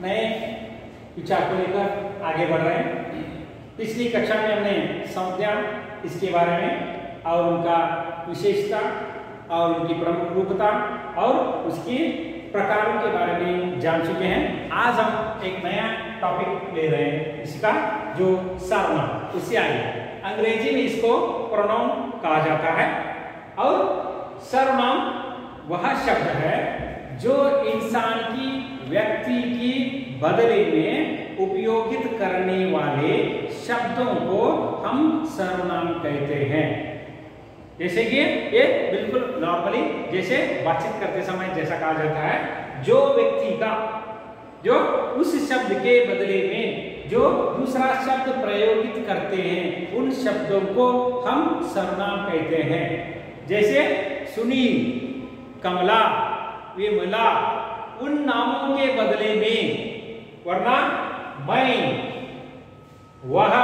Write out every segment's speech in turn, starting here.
नए विचार को लेकर आगे बढ़ रहे हैं। पिछली कक्षा में हमने संज्ञा इसके बारे में और उनका विशेषता और उनकी प्रमुख रूपता और उसके प्रकारों के बारे में जान चुके हैं। आज हम एक नया टॉपिक ले रहे हैं, इसका जो सर्वनाम, उससे आगे अंग्रेजी में इसको प्रोनाउन कहा जाता है। और सर्वनाम वह शब्द है जो इंसान की, व्यक्ति की बदले में उपयोगित करने वाले शब्दों को हम सर्वनाम कहते हैं। जैसे कि ये बिल्कुल नॉर्मली जैसे बातचीत करते समय जैसा कहा जाता है, जो व्यक्ति का, जो उस शब्द के बदले में जो दूसरा शब्द प्रयोगित करते हैं, उन शब्दों को हम सर्वनाम कहते हैं। जैसे सुनील, कमला, विमला, उन नामों के बदले में वरना मैं, वह,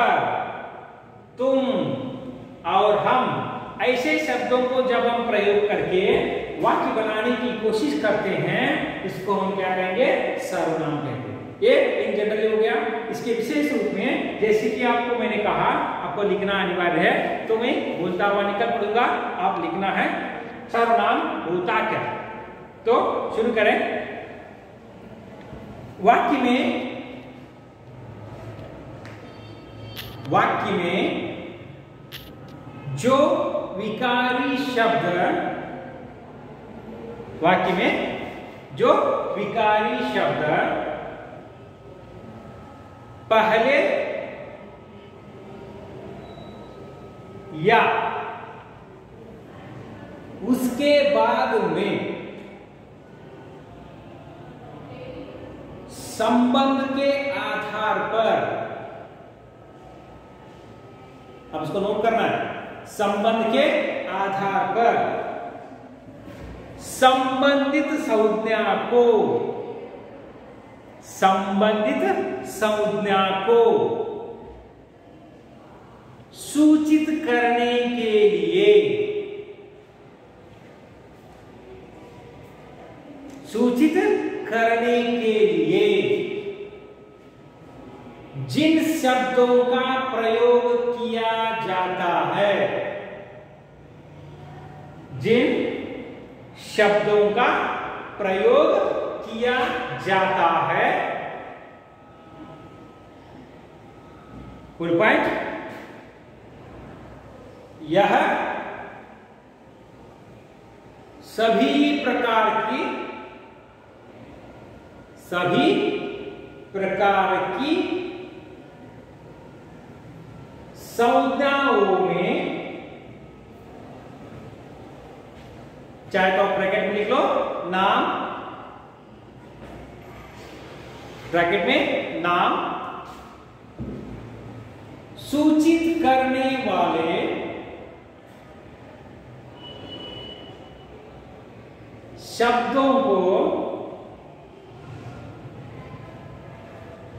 तुम और हम, ऐसे शब्दों को जब हम प्रयोग करके वाक्य बनाने की कोशिश करते हैं, इसको हम क्या कहेंगे? सर्वनाम कहते हैं। ये इन जनरल हो गया। इसके विशेष रूप में जैसे कि आपको मैंने कहा, आपको लिखना अनिवार्य है, तो मैं बोलता हुआ निकल पड़ूंगा, आप लिखना है सर्वनाम होता क्या। तो शुरू करें। वाक्य में जो विकारी शब्द, वाक्य में जो विकारी शब्द पहले या उसके बाद में संबंध के आधार पर, अब इसको नोट करना है, संबंध के आधार पर संबंधित संज्ञा को सूचित करने के लिए जिन शब्दों का प्रयोग किया जाता है, जिन शब्दों का प्रयोग किया जाता है, फुल पॉइंट, यह सभी प्रकार की संज्ञाओं में, चाहे तो ब्रैकेट में लिख लो नाम, ब्रैकेट में नाम, सूचित करने वाले शब्दों को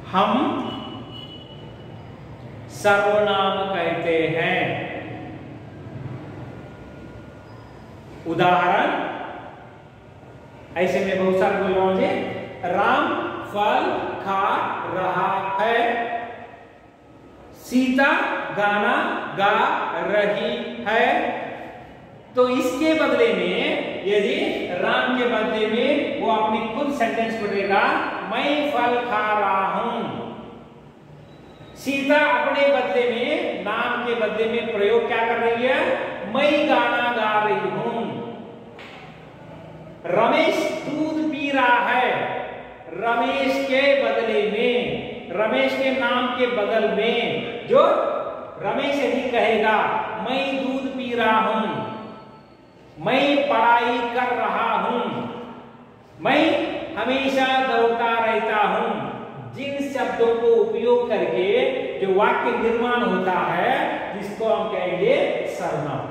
हम सर्वनाम कहते हैं। उदाहरण ऐसे में बहुत सारे बोल रहा हूं जी, राम फल खा रहा है, सीता गाना गा रही है। तो इसके बदले में यदि राम के बदले में वो अपनी खुद सेंटेंस पढ़ेगा, मैं फल खा रहा हूं। सीता अपने बदले में, नाम के बदले में प्रयोग क्या कर रही है? मैं गाना गा रही हूं। रमेश दूध पी रहा है, रमेश के बदले में, रमेश के नाम के बदल में जो रमेश यदि कहेगा मैं दूध पी रहा हूं, मैं पढ़ाई कर रहा हूं, मैं हमेशा दौड़ता रहता हूं, जिन शब्दों को उपयोग करके जो वाक्य निर्माण होता है, जिसको हम कहेंगे सर्वनाम।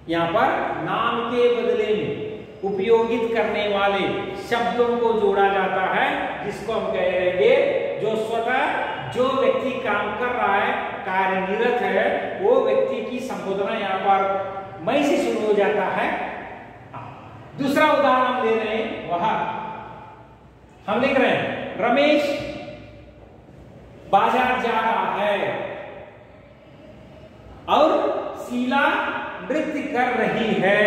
यहां पर नाम के बदले में उपयोगित करने वाले शब्दों को जोड़ा जाता है, जिसको हम कहेंगे, जो स्वतः जो व्यक्ति काम कर रहा है, कार्यनिरत है, वो व्यक्ति की संबोधना यहाँ पर मैं से शुरू हो जाता है। दूसरा उदाहरण हम ले रहे हैं, वह हम लिख रहे हैं रमेश बाजार जा रहा है और शीला नृत्य कर रही है।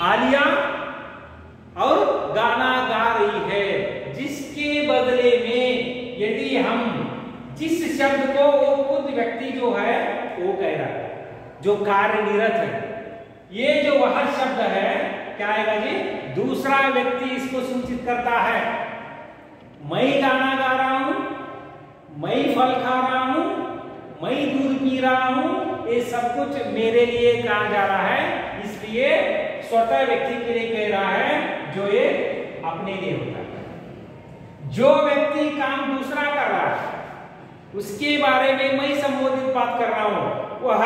आलिया और गाना गा रही है, जिसके बदले में यदि हम जिस शब्द को वो खुद व्यक्ति जो है वो कह रहा है, जो कार्य निरत है, ये जो वह शब्द है क्या आएगा जी? दूसरा व्यक्ति इसको सूचित करता है। मैं गाना गा रहा हूं, मैं फल खा रहा हूं, मैं दूध पी रहा हूं, ये सब कुछ मेरे लिए कहा जा रहा है, इसलिए स्वतः व्यक्ति के लिए कह रहा है जो ये अपने लिए होता है। जो व्यक्ति काम दूसरा कर रहा है उसके बारे में मैं संबोधित बात कर रहा हूं, वह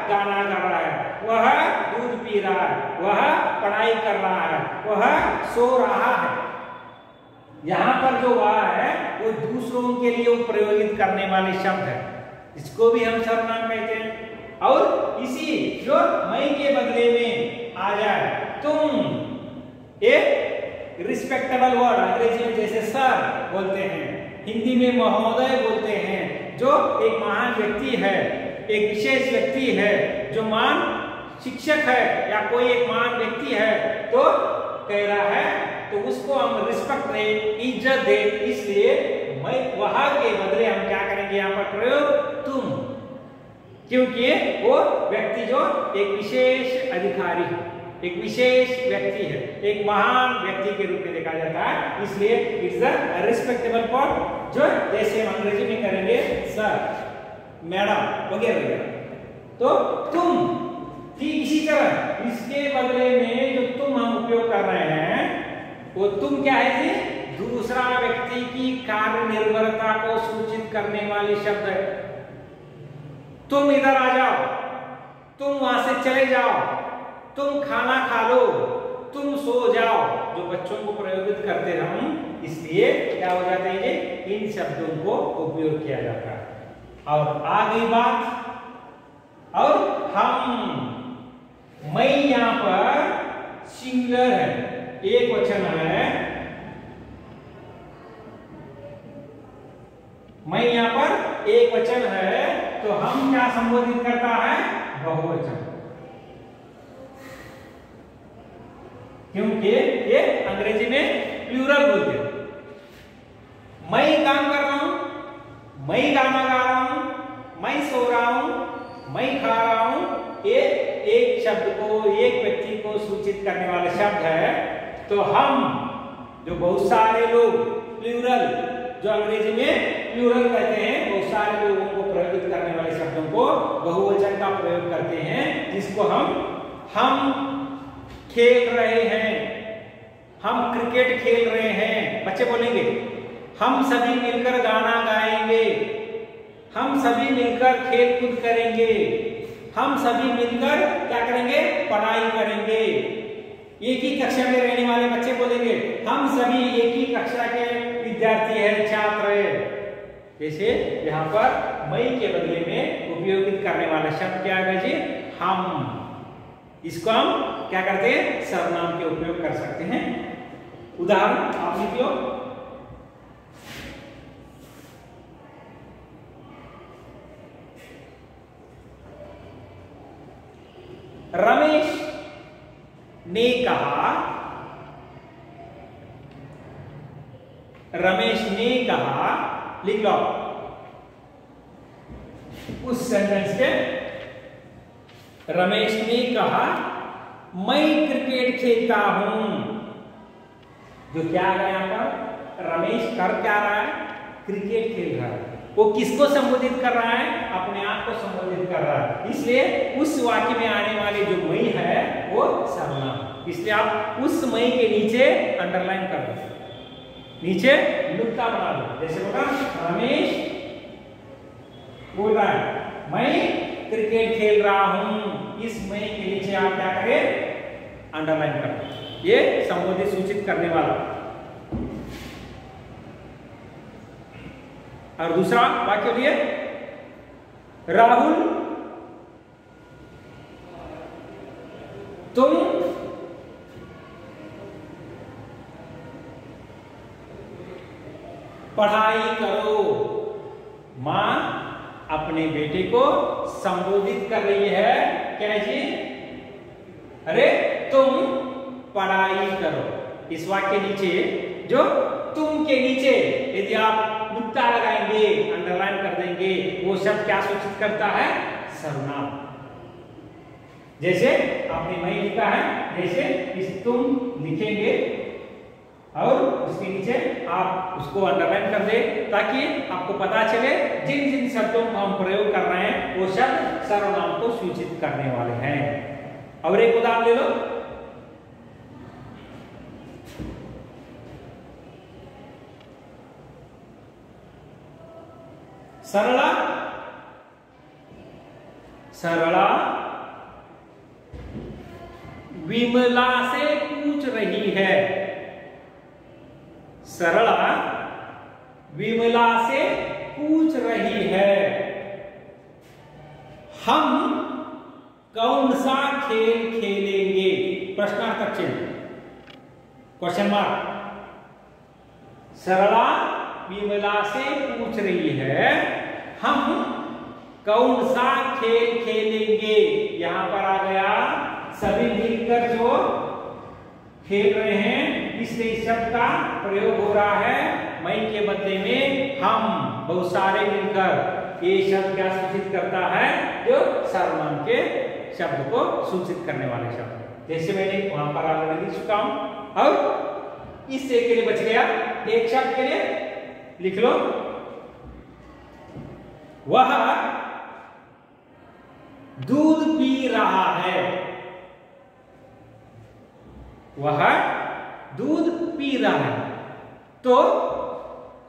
गाना गा रहा है, वह दूध पी रहा है, वह पढ़ाई कर रहा है, वह सो रहा है। यहां पर जो वह है वो दूसरों के लिए प्रयोगित करने वाले शब्द है, इसको भी हम सर्वनाम कहते हैं। और इसी जो मैं के बदले में आ जाए तुम, एक रिस्पेक्टेबल वर्ड अंग्रेजी में जैसे सर बोलते हैं, हिंदी में महोदय बोलते हैं, जो एक महान व्यक्ति है, एक विशेष व्यक्ति है, जो महान शिक्षक है या कोई एक महान व्यक्ति है तो कह रहा है, तो उसको हम रिस्पेक्ट दे, इज्जत दे, इसलिए मैं वहां के बदले हम क्या करेंगे यहाँ पर प्रयोग? तुम, क्योंकि वो व्यक्ति जो एक विशेष अधिकारी है, एक विशेष व्यक्ति है, एक महान व्यक्ति के रूप में देखा जाता है, इसलिए इट्स अ रिस्पेक्टेबल फॉर, जो जैसे हम अंग्रेजी में करेंगे सर, मैडम वगैरह वगैरह। तो तुम, ठीक इसी तरह इसके बदले में जो तुम हम उपयोग कर रहे हैं वो तुम क्या है जी? दूसरा व्यक्ति की कार्य निर्भरता को सूचित करने वाले शब्द है। तुम इधर आ जाओ, तुम वहां से चले जाओ, तुम खाना खा लो, तुम सो जाओ, जो बच्चों को प्रयोगित करते हैं हम, इसलिए क्या हो जाते हैं ये? इन शब्दों को उपयोग किया जाता है। और आ गई बात, और हम, मैं यहां पर सिंगुलर है, एक वचन है, मैं यहां पर एक वचन है, तो हम क्या संबोधित करता है? बहुवचन, क्योंकि ये अंग्रेजी में प्लूरल बोलते हैं। मैं काम कर रहा हूं, मैं गाना गा रहा हूं, मैं सो रहा हूं, मैं खा रहा हूं, ये एक शब्द को, एक व्यक्ति को सूचित करने वाला शब्द है। तो हम, जो बहुत सारे लोग, प्लूरल, जो अंग्रेजी में प्लूरल कहते हैं, बहुत सारे लोगों को प्रयोगित करने वाले शब्दों को बहुवचन का प्रयोग करते हैं, जिसको हम खेल रहे हैं, हम क्रिकेट खेल रहे हैं, बच्चे बोलेंगे हम सभी मिलकर गाना गाएंगे, हम सभी मिलकर खेल कूद करेंगे, हम सभी मिलकर क्या करेंगे? पढ़ाई करेंगे। एक ही कक्षा में रहने वाले बच्चे बोलेंगे हम सभी एक ही कक्षा के विद्यार्थी हैं, छात्र हैं। जैसे यहाँ पर मैं के बदले में उपयोगित करने वाला शब्द क्या है जी? हम। इसको हम क्या करते हैं? सर्वनाम के उपयोग कर सकते हैं। उदाहरण आप लिख लो। रमेश ने कहा, रमेश ने कहा, लिख लो उस सेंटेंस के, रमेश ने कहा मैं क्रिकेट खेलता हूं। जो क्या है यहां पर? रमेश कर क्या रहा है? क्रिकेट खेल रहा है। वो किसको संबोधित कर रहा है? अपने आप को संबोधित कर रहा है। इसलिए उस वाक्य में आने वाले जो मैं है वो सर्वनाम, इसलिए आप उस मैं के नीचे अंडरलाइन कर दो, नीचे नुक्ता बना दो। जैसे बोला रमेश बोल रहा है मैं क्रिकेट खेल रहा हूं, इस मैं के नीचे आप क्या करें? अंडरलाइन कर दो, ये संबोधित सूचित करने वाला। और दूसरा वाक्य लिए राहुल तुम पढ़ाई करो। माँ अपने बेटे को संबोधित कर रही है, क्या जी? अरे तुम पढ़ाई करो। इस वाक्य के नीचे जो तुम के नीचे यदि आप नुक्ता लगाएंगे, अंडरलाइन कर देंगे, वो शब्द क्या सूचित करता है? सर्वनाम। जैसे आपने मैं लिखा है, जैसे इस तुम लिखेंगे और उसके नीचे आप उसको अंडरलाइन कर दे, ताकि आपको पता चले जिन जिन शब्दों का हम प्रयोग कर रहे हैं वो शब्द सर्वनाम को सूचित करने वाले हैं। और एक उदाहरण ले लो। सरला, सरला विमला से पूछ रही है। सरला विमला से पूछ रही है, हम कौन सा खेल खेलेंगे? प्रश्नार्थक चिन्ह, क्वेश्चन मार्क। सरला विमला से पूछ रही है, हम कौन सा खेल खेलेंगे? यहां पर आ गया सभी मिलकर जो खेल रहे हैं, इसलिए इस शब्द का प्रयोग हो रहा है मैं के बदले में हम, बहुत सारे मिलकर। ये शब्द क्या सूचित करता है? जो सर्वनाम के शब्द को सूचित करने वाले शब्द। जैसे मैंने वहां पर ऑलरेडी लिख चुका हूं। और इस एक के लिए बच गया, एक शब्द के लिए लिख लो, वह दूध पी रहा है। वह दूध पी रहा है। तो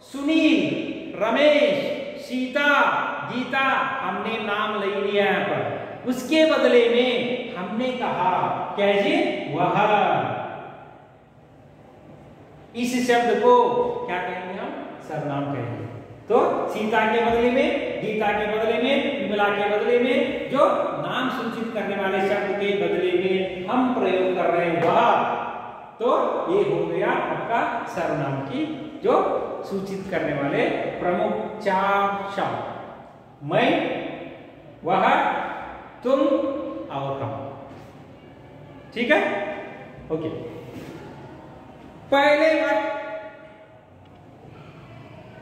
सुनील, रमेश, सीता, गीता हमने नाम ले लिया यहां पर। उसके बदले में हमने कहा क्या जी? वह। इस शब्द को क्या कहेंगे हम? सर्वनाम कहेंगे। तो सीता के बदले में, गीता के बदले में, विमला के बदले में जो नाम सूचित करने वाले शब्द के बदले में हम प्रयोग कर रहे हैं वह, तो ये हो गया आपका सर्वनाम की जो सूचित करने वाले प्रमुख चार शब्द। मैं, वह, तुम और हम। ठीक है? ओके। पहले वाक्य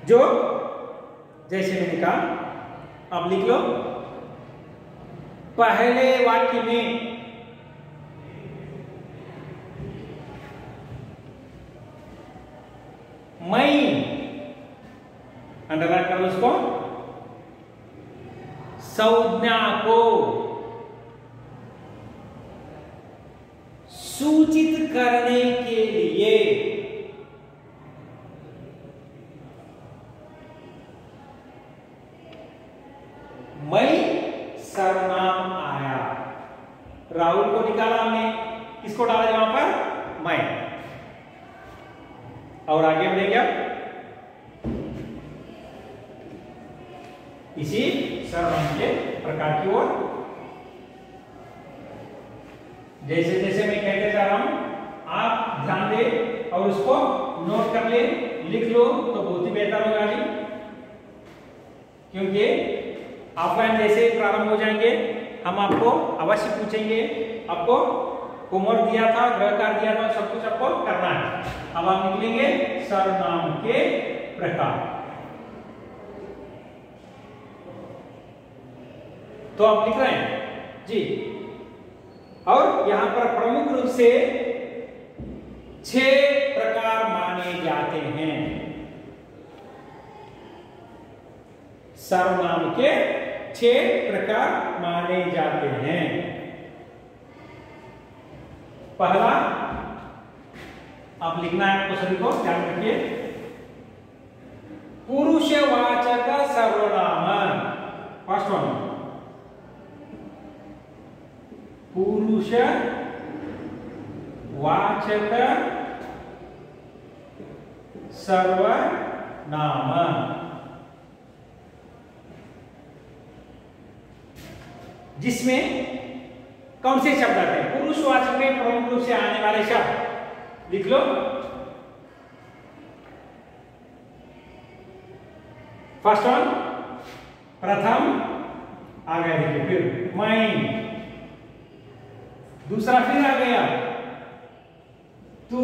जो जैसे मैंने कहा, अब लिख लो। पहले वाक्य में मैं, अंडरलाइन कर लो उसको, संज्ञा को सूचित करने के लिए मैं सर्वनाम आया। राहुल को निकाला हमने, किसको डाला यहां पर? मैं। और आगे बढ़ेंगे इसी सर्वनाम के प्रकार की ओर। जैसे जैसे मैं कहते जा रहा हूं आप ध्यान दे और उसको नोट कर ले, लिख लो तो बहुत ही बेहतर होगा जी। क्योंकि ऑफलाइन जैसे प्रारंभ हो जाएंगे हम आपको अवश्य पूछेंगे, आपको होमवर्क दिया था, गृह कार्य दिया था, सब कुछ आपको करना है। अब हम निकलेंगे सर्वनाम के प्रकार। तो आप लिख रहे हैं जी। और यहां पर प्रमुख रूप से 6 प्रकार माने जाते हैं सर्वनाम के। 6 प्रकार माने जाते हैं। पहला आप लिखना है आपको सभी को, ध्यान रखिए। पुरुषवाचक सर्वनाम। फर्स्ट वन, पुरुषवाचक सर्वनाम, जिसमें कौन से शब्द आते हैं? पुरुषवाचक में प्रमुख रूप से आने वाले शब्द लिख लो। फर्स्ट वन प्रथम आ गया, देखिए फिर मैं, दूसरा फिर आ गया तू,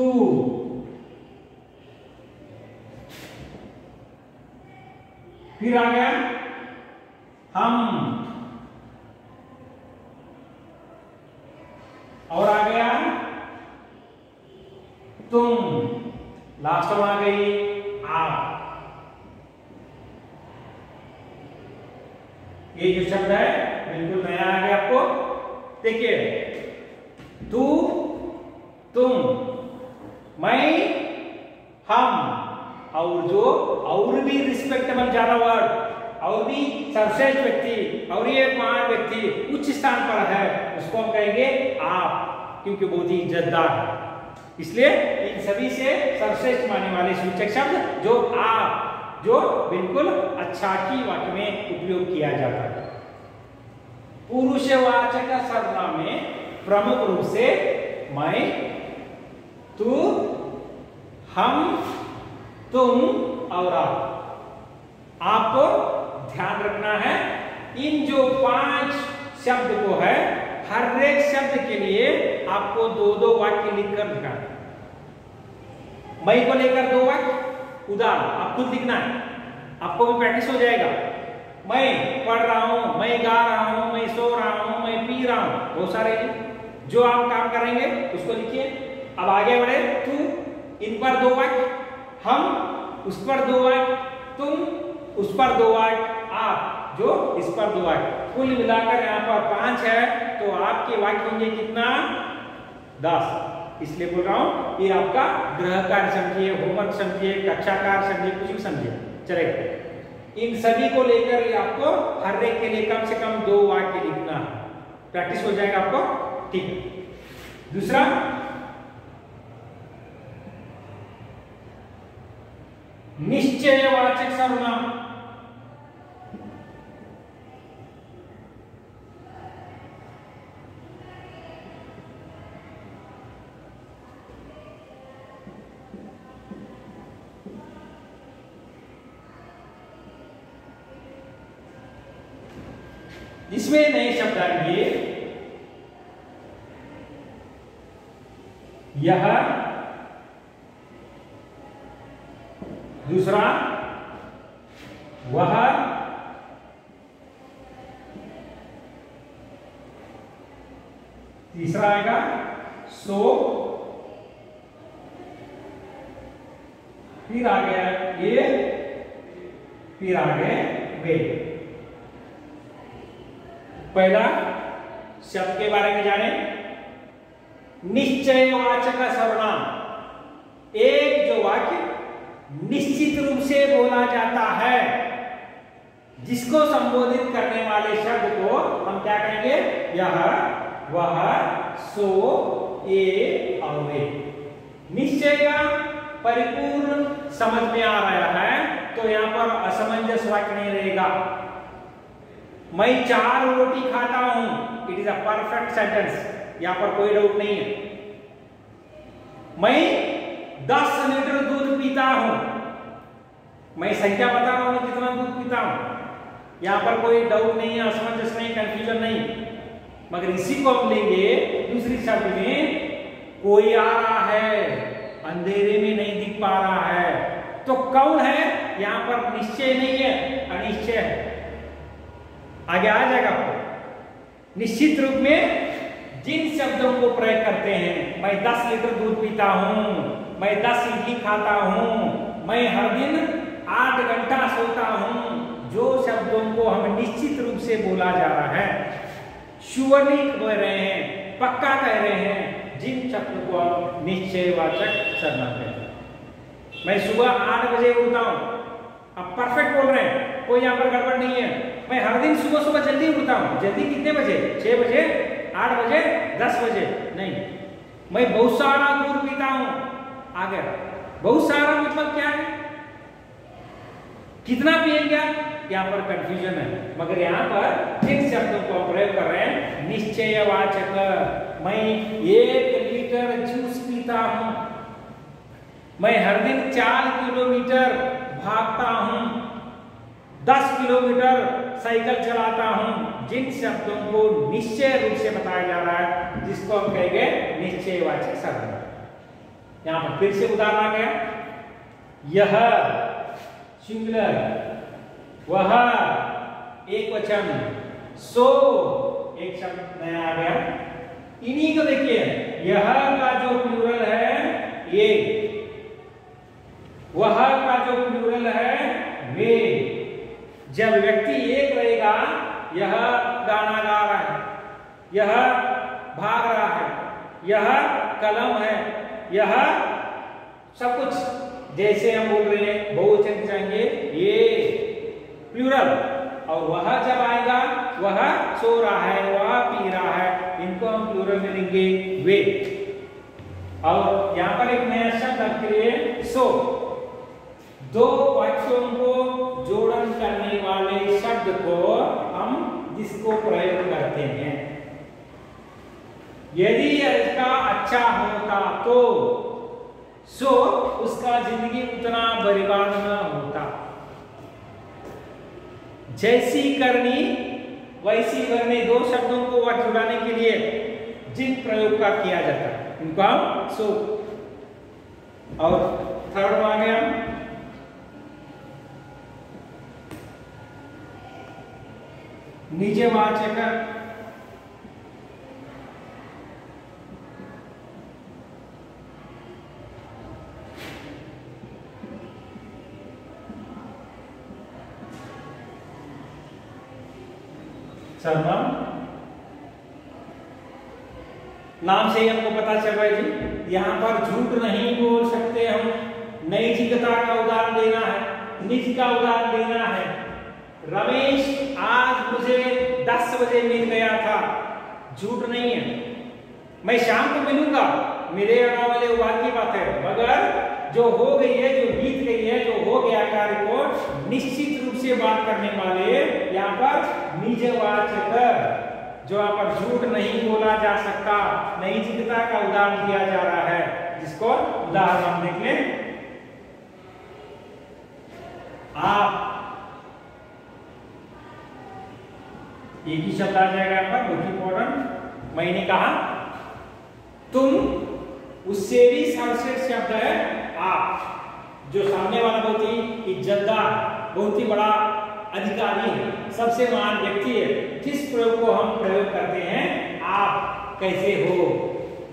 फिर आ गया हम, और आ गया तुम, लास्ट में आ गई आप। ये जो शब्द है बिल्कुल नया आ गया आपको। देखिए तू, तुम, मैं, हम, और जो और भी रिस्पेक्टेबल ज्यादा वर्ड, और भी सर्वश्रेष्ठ व्यक्ति, और ये महान व्यक्ति उच्च स्थान पर है, उसको हम कहेंगे आप, क्योंकि बहुत ही इज्जतदार है। इसलिए इन सभी से सर्वश्रेष्ठ मानने वाले सूचक शब्द जो आप, जो बिल्कुल अच्छा की वाक्य में उपयोग किया जाता है। पुरुषवाचक सर्वनाम में प्रमुख रूप से मैं, तू, हम, तुम और आप। आपको ध्यान रखना है इन जो 5 शब्द को है, हर एक शब्द के लिए आपको 2-2 वाक्य लिखकर दिखाना। मैं को लेकर 2 वाक्य, उदाहरण आप खुद लिखना है, आपको भी प्रैक्टिस हो जाएगा। मैं पढ़ रहा हूं, मैं गा रहा हूं, मैं सो रहा हूं, मैं पी रहा हूं, बहुत सारे जो आप काम करेंगे उसको लिखिए। अब आगे बढ़े, तू इन पर 2 वाक्य, हम उस पर 2 वाक्य, तुम उस पर 2 वाक्य, आप जो इस पर 2 वाक्य, कुल मिलाकर यहाँ पर 5 है, तो आपके वाक्य होंगे कितना? 10। इसलिए बोल रहा हूं ये आपका गृह कार्य समझिए, होमवर्क समझिए, कक्षा कार्य समझिए, कुछ भी समझिए चलेगा। इन सभी को लेकर आपको हर एक के लिए कम से कम 2 वाक्य लिखना है, प्रैक्टिस हो जाएगा आपको, ठीक है। दूसरा, निश्चयवाचक सर्वनाम। इसमें नए शब्द आएंगे, यह, दूसरा वह, तीसरा आएगा सो, फिर आ गया ये, फिर आ गए वे। पहला शब्द के बारे में जाने, निश्चयवाचक सर्वनाम। एक जो वाक्य निश्चित रूप से बोला जाता है, जिसको संबोधित करने वाले शब्द को हम क्या कहेंगे? यह, वह, सो, ये और वे। निश्चय का परिपूर्ण समझ में आ रहा है तो यहां पर असमंजस वाक्य नहीं रहेगा। मैं 4 रोटी खाता हूं, it is a perfect sentence, यहां पर कोई डाउट नहीं है। मैं 10 लीटर दूध पीता हूं, मैं संख्या बता रहा हूं कितना दूध पीता हूं, यहां पर कोई डाउट नहीं है, असमंजस नहीं, कंफ्यूजन नहीं। मगर इसी को हम लेंगे दूसरी शब्द में, कोई आ रहा है, अंधेरे में नहीं दिख पा रहा है, तो कौन है? यहां पर निश्चय नहीं है, अनिश्चय है। आगे आ जाएगा आपको। निश्चित रूप में जिन शब्दों को प्रयोग करते हैं, मैं 10 लीटर दूध पीता हूं, मैं 10 इडली खाता हूं, मैं हर दिन 8 घंटा सोता हूं, जो शब्दों को हम निश्चित रूप से बोला जा रहा है, श्योरली कह रहे हैं, पक्का कह रहे हैं, जिन शब्द को हम निश्चयवाचक सर्वनाम कहते हैं। मैं सुबह 8 बजे उठता हूं, आप परफेक्ट बोल रहे हैं, कोई यहां पर गड़बड़ नहीं है। मैं हर दिन सुबह सुबह जल्दी उठता हूं, जल्दी कितने बजे? 6 बजे, 8 बजे, 10 बजे? नहीं। मैं बहुत सारा दूध पीता हूं, आगे बहुत सारा मतलब क्या है? कितना पिएंगे? यहां पर कंफ्यूजन है। मगर यहां पर जिन शब्दों को प्रयोग कर रहे हैं, निश्चयवाचक, मैं 1 लीटर जूस पीता हूं, मैं हर दिन 4 किलोमीटर भागता हूं, 10 किलोमीटर साइकिल चलाता हूं, जिन शब्दों को निश्चय रूप से बताया जा रहा है, जिसको हम कहेंगे निश्चयवाचक शब्द। यहां पर फिर से उदाहरण आ गया, यह सिंगुलर, वह एक वचन, सो एक शब्द नया आ गया। इन्हीं को देखिए, यह का जो प्लूरल है ये, वह का जो प्लूरल है वे। जब व्यक्ति एक रहेगा, यह गाना गा रहा है, यह भाग रहा है, यह कलम है, यह सब कुछ जैसे हम बोल रहे हैं बहुवचन चाहिए ये प्लूरल। और वह जब आएगा, वह सो रहा है, वह पी रहा है, इनको हम प्लूरल में लेंगे वे। और यहां पर एक नया शब्द आपके लिए सो। दो वाक्यों को जोड़न करने वाले शब्द को हम जिसको प्रयोग करते हैं, यदि इसका अच्छा होता तो सो उसका जिंदगी उतना बर्बाद न होता। जैसी करनी वैसी करनी, दो शब्दों को जुड़ाने के लिए जिन प्रयोग का किया जाता है इनको हम सो। और थर्ड आ गया निजवाचक। सर्वनाम, नाम से ही हमको पता चल रहा है जी, यहाँ पर झूठ नहीं बोल सकते हम। नैतिकता का उदाहरण देना है, निज का उदाहरण देना है। रमेश आज मुझे 10 बजे मिल गया था, झूठ नहीं है। मैं शाम को मिलूंगा, मेरे आने वाले वो बात की बात है, मगर जो हो गई है, जो बीत गई है, जो हो गया कार्य को निश्चित रूप से बात करने वाले यहाँ पर निजवाचक, जो यहाँ पर झूठ नहीं बोला जा सकता, नैतिकता का उदाहरण दिया जा रहा है, जिसको उदाहरण हम देख लें। आप, एक ही शब्द आ जाएगा यहाँ पर, बहुत इंपॉर्टेंट। मैंने कहा तुम, उससे भी सर्वश्रेष्ठ शब्द है आप। जो सामने वाला बहुत ही इज्जतदार, बहुत ही बड़ा अधिकारी है, सबसे महान व्यक्ति है, जिस प्रयोग को हम प्रयोग करते हैं, आप कैसे हो,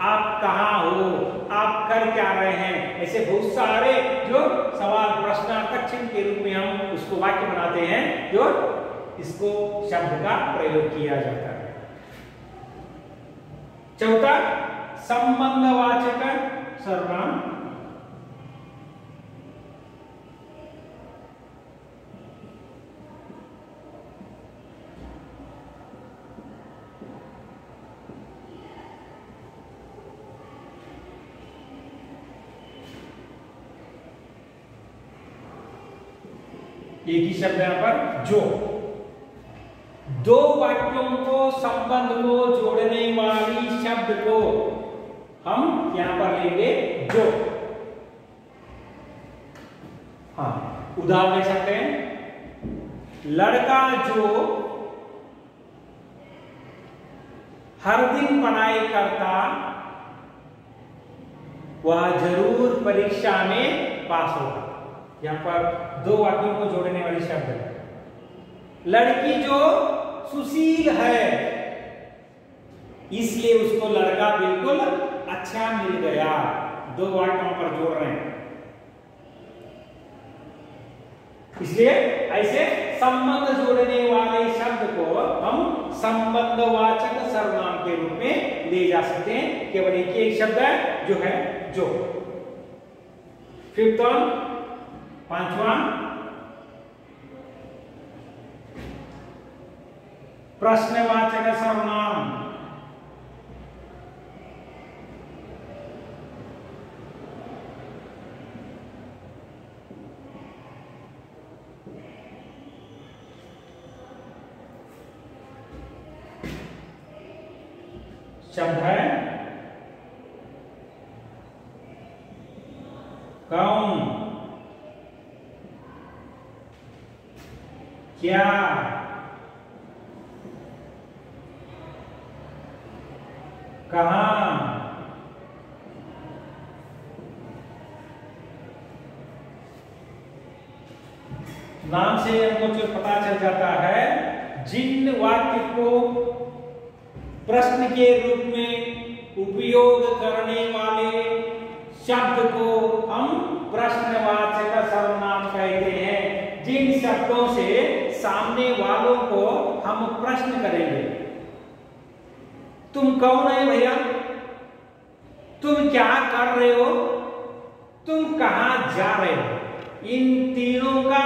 आप कहाँ हो, आप कर क्या रहे हैं, ऐसे बहुत सारे जो सवाल प्रश्नार्थक चिन्ह के रूप में हम उसको वाक्य बनाते हैं, जो इसको शब्द का प्रयोग किया जाता है। चौथा संबंधवाचक सर्वनाम। एक ही शब्द यहां पर जो, दो वाक्यों को, संबंध को जोड़ने वाली शब्द को हम यहां पर लेंगे जो। हाँ, उदाहरण ले सकते हैं, लड़का जो हर दिन पढ़ाई करता वह जरूर परीक्षा में पास होगा। यहां पर दो वाक्यों को जोड़ने वाली शब्द है। लड़की जो सुशील है, इसलिए उसको लड़का बिल्कुल अच्छा मिल गया। दो वाक्यों पर जोड़ रहे हैं, इसलिए ऐसे संबंध जोड़ने वाले शब्द को हम संबंधवाचक सर्वनाम के रूप में ले जा सकते हैं। केवल एक ही शब्द है जो है जो। फिफ्थ वन, पांचवा प्रश्नवाचक सर्वनाम। शब्द है कौन, क्या, कहां, नाम से हमको जो पता चल जाता है, जिन वाक्य को प्रश्न के रूप में उपयोग करने वाले शब्द को हम प्रश्नवाचक सर्वनाम कहते हैं। जिन शब्दों से सामने वालों को हम प्रश्न करेंगे, तुम कौन है भैया, तुम क्या कर रहे हो, तुम कहां जा रहे हो, इन तीनों का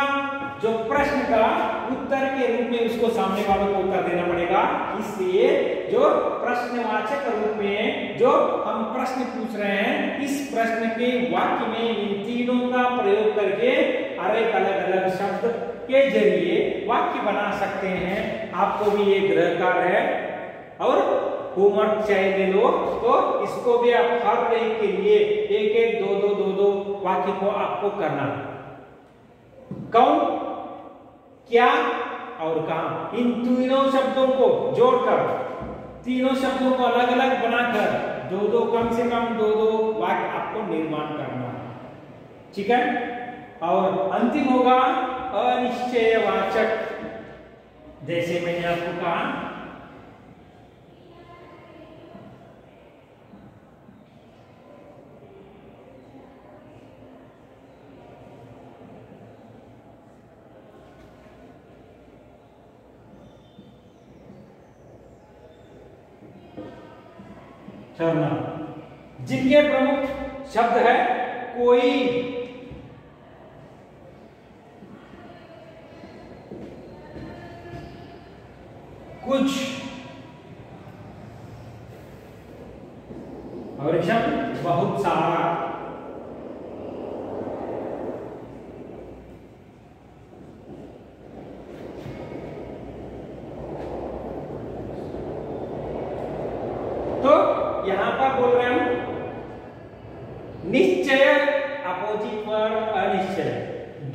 जो प्रश्न का उत्तर के रूप में उसको सामने वालों को उत्तर देना पड़ेगा। इसलिए जो प्रश्नवाचक रूप में जो हम प्रश्न पूछ रहे हैं, इस प्रश्न के वाक्य में इन तीनों का प्रयोग करके अलग अलग शब्द के जरिए वाक्य बना सकते हैं। आपको भी ये गृह कार्य है और होमवर्क चाहे ले लो, तो इसको भी आप हर एक के लिए एक एक दो वाक्य को आपको करना। कौन, क्या और कहां, इन तीनों शब्दों को जोड़कर, तीनों शब्दों को अलग अलग बनाकर दो कम से कम दो वाक्य आपको निर्माण करना है। ठीक है। और अंतिम होगा अनिश्चयवाचक। जैसे मैंने आपको कहा, जिनके प्रमुख शब्द है कोई, कुछ और एक शब्द बहुत सारा। तो यहां पर बोल रहे हैं निश्चय अपोजिट पर अनिश्चय।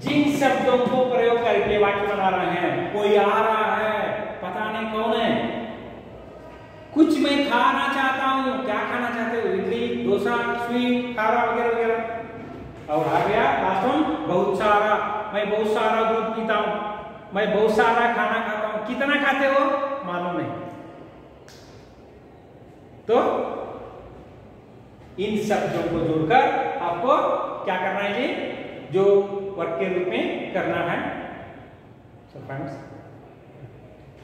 जिन शब्दों को प्रयोग करके वाक्य बना रहे हैं, कोई आ रहा है, पता नहीं कौन है, कुछ मैं खाना चाहता हूं, क्या खाना चाहते हो, इडली, डोसा, स्वीट, खारा वगैरह वगैरह। और आ गया लास्ट में बहुत सारा, मैं बहुत सारा दूध पीता हूं, मैं बहुत सारा खाना खाता हूं। कितना खाते हो मालूम नहीं। तो इन शब्दों को जोड़कर आपको क्या करना है जी, जो वाक्य के रूप में करना है।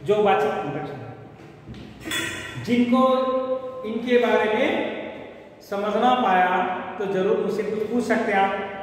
जो वाचक इंस्ट्रक्शन, जिनको इनके बारे में समझना पाया तो जरूर मुझसे कुछ पूछ सकते हैं आप।